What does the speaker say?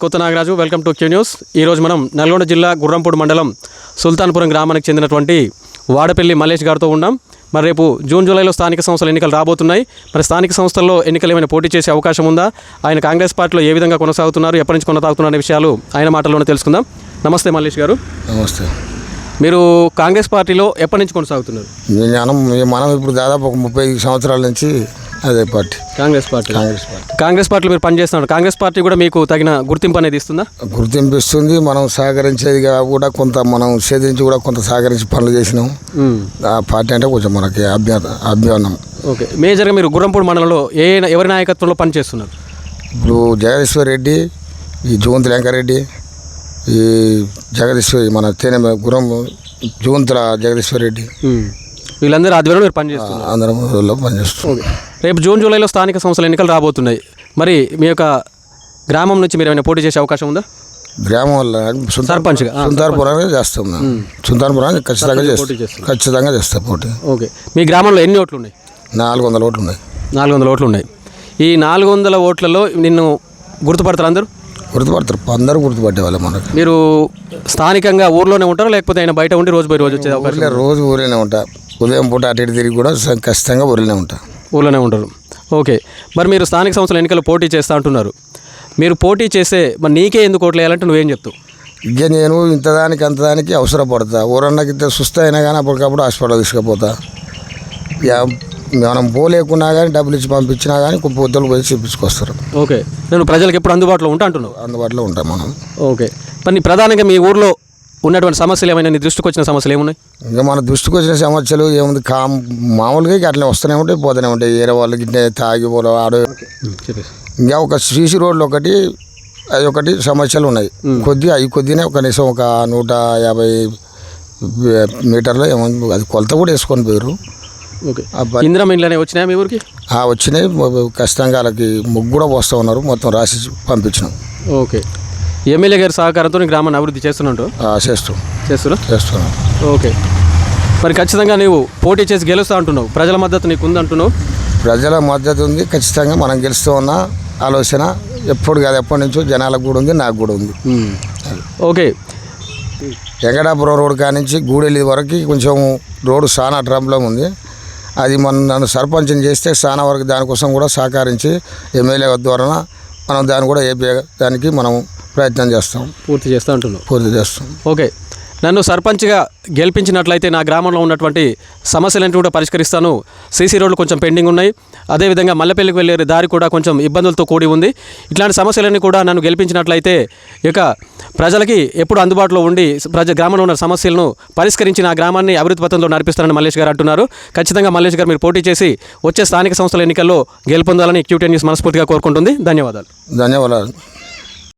కొత్త Nagaraju, welcome to Q news. ఈరోజు మనం నల్గొండ జిల్లా గుర్రంపూడి మండలం సుల్తాన్పురం గ్రామానికి చెందినటువంటి వాడపల్లి మల్లేష్ గారితో ఉన్నాం. మరి రేపు జూన్ జూలైలో స్థానిక సంస్థల ఎన్నికలు రాబోతున్నాయి. మరి స్థానిక సంస్థల్లో ఎన్నికలు ఏమైనా పోటీ చేసే అవకాశం ఉందా, ఆయన కాంగ్రెస్ పార్టీలో ఏ విధంగా కొనసాగుతున్నారు, ఎప్పటి నుంచి కొనసాగుతున్నారు అనే విషయాలు ఆయన మాటల్లోనే తెలుసుకుందాం. నమస్తే మల్లేష్ గారు. నమస్తే. మీరు కాంగ్రెస్ పార్టీలో ఎప్పటి నుంచి కొనసాగుతున్నారు? మనం ఇప్పుడు దాదాపు ఒక 35 సంవత్సరాల నుంచి అదే పార్టీ, కాంగ్రెస్ పార్టీలో మీరు పనిచేస్తున్నారు. కాంగ్రెస్ పార్టీ కూడా మీకు తగిన గుర్తింపు అనేది ఇస్తుందా? గుర్తింపు ఇస్తుంది. మనం సహకరించేది కూడా కొంత, మనం సేకరించి కూడా కొంత సహకరించి పనులు చేసినాం. ఆ పార్టీ అంటే కొంచెం మనకి అభిమానం. ఓకే, మేజర్గా మీరు గుర్రంపూడి మండలంలో ఎవరి నాయకత్వంలో పనిచేస్తున్నారు? ఇప్పుడు జగదీశ్వర్ రెడ్డి, ఈ జూవంతుల వెంకరెడ్డి, ఈ జగదీశ్వరి మన తేనె గుర్రం జూవంతుల జగదీశ్వర్ రెడ్డి, వీళ్ళందరూ ఆధ్వర్యంలో మీరు పనిచేస్తున్నారు. అందరం పనిచేస్తున్నాం. రేపు జూన్ జూలైలో స్థానిక సంస్థల ఎన్నికలు రాబోతున్నాయి. మరి మీ యొక్క గ్రామం నుంచి మీరు ఏమైనా పోటీ చేసే అవకాశం ఉందా? గ్రామం వల్ల సర్పంచ్గా సుల్తాన్పురానికి చేస్తాం. సుల్తాన్పురానికి ఖచ్చితంగా చేస్తాం పోటీ. ఓకే, మీ గ్రామంలో ఎన్ని ఓట్లు ఉన్నాయి? 400 ఓట్లు ఉన్నాయి. 400 ఓట్లు ఉన్నాయి. ఈ 400 ఓట్లలో నిన్ను గుర్తుపడతారు? గుర్తుపడతారు, అందరూ గుర్తుపట్టేవాళ్ళం. మనకు మీరు స్థానికంగా ఊర్లోనే ఉంటారా, లేకపోతే ఆయన బయట ఉండి రోజు వచ్చే అవకాశం? రోజు ఊరిలోనే ఉంటా. ఉదయం పూట అటు ఇటు తిరిగి కూడా ఖచ్చితంగా ఊర్లోనే ఉంటారు. ఓకే, మరి మీరు స్థానిక సంస్థల ఎన్నికలు పోటీ చేస్తూ అంటున్నారు. మీరు పోటీ చేస్తే మరి నీకే ఎందుకు ఓట్లు వేయాలంటే నువ్వేం చెప్తావు? ఇక నేను ఇంతదానికి అంతదానికి అవసరపడతా. ఊరన్నకి ఇంత సుస్థ అయినా కానీ అప్పటికప్పుడు హాస్పిటల్ తీసుకుపోతా. మనం పోలేకున్నా కానీ డబ్బులు ఇచ్చి పంపించినా కానీ పొద్దులు పోయి చూపించుకొస్తారు. ఓకే, నేను ప్రజలకు ఎప్పుడు అందుబాటులో అంటున్నావు? అందుబాటులో ఉంటాం మనం. ఓకే, మరి ప్రధానంగా మీ ఊర్లో ఉన్నటువంటి సమస్యలు ఏమైనా నీ దృష్టికి వచ్చిన సమస్యలు ఏమున్నాయి? ఇంకా మన దృష్టికి వచ్చిన సమస్యలు ఏముంది, మామూలుగా అట్లా వస్తూనే ఉంటాయి, పోతూనే ఉంటాయి. వేరే వాళ్ళకి తాగి పోలో ఆడు. ఇంకా ఒక సీసీ రోడ్లు ఒకటి, అది ఒకటి సమస్యలు ఉన్నాయి. కొద్దినే కనీసం ఒక 150 మీటర్లు ఏమో, అది కొలత కూడా వేసుకొని పోయారు. ఓకే, ఇందిరమ్మ ఇండ్లనే వచ్చినాయి మీ ఊరికి? వచ్చినాయి. ఖచ్చితంగా వాళ్ళకి ముగ్గు కూడా పోస్తూ ఉన్నారు. మొత్తం రాసి పంపించినాం. ఓకే, ఎమ్మెల్యే గారి సహకారంతో గ్రామాన్ని అభివృద్ధి చేస్తున్నట్టు చేస్తున్నాం. ఓకే, మరి ఖచ్చితంగా నీవు పోటీ చేసి గెలుస్తా అంటున్నావు. ప్రజల మద్దతు నీకు ఉంది అంటున్నావు? ప్రజల మద్దతు ఉంది. ఖచ్చితంగా మనం గెలుస్తూ ఉన్న ఆలోచన ఎప్పుడు కాదు, ఎప్పటి నుంచో జనాలకు కూడా ఉంది, నాకు కూడా ఉంది. ఓకే, వెంకటాపురం రోడ్ కానించి గూడెల్లి వరకు కొంచెం రోడ్డు చాలా ట్రబుల్ ఉంది. అది నన్ను సర్పంచ్ని చేస్తే చాలా వరకు దానికోసం కూడా సహకరించి ఎమ్మెల్యే ద్వారా మనం దాన్ని కూడా దానికి మనం ప్రయత్నం చేస్తాం. పూర్తి చేస్తాం. ఓకే, నన్ను సర్పంచ్గా గెలిపించినట్లయితే నా గ్రామంలో ఉన్నటువంటి సమస్యలన్నీ కూడా పరిష్కరిస్తాను. సీసీ రోడ్లు కొంచెం పెండింగ్ ఉన్నాయి. అదేవిధంగా మల్లెపల్లికి వెళ్ళే దారి కూడా కొంచెం ఇబ్బందులతో కూడి ఉంది. ఇట్లాంటి సమస్యలన్నీ కూడా నన్ను గెలిపించినట్లయితే ఇక ప్రజలకి ఎప్పుడు అందుబాటులో ఉండి గ్రామంలో ఉన్న సమస్యలను పరిష్కరించి నా గ్రామాన్ని అభివృద్ధి పథంలో నడిపిస్తారని మల్లేష్ గారు అంటున్నారు. ఖచ్చితంగా మల్లేష్ గారు మీరు పోటీ చేసి వచ్చే స్థానిక సంస్థల ఎన్నికల్లో గెలుపొందాలని క్యూ10 న్యూస్ మనస్ఫూర్తిగా కోరుకుంటుంది. ధన్యవాదాలు.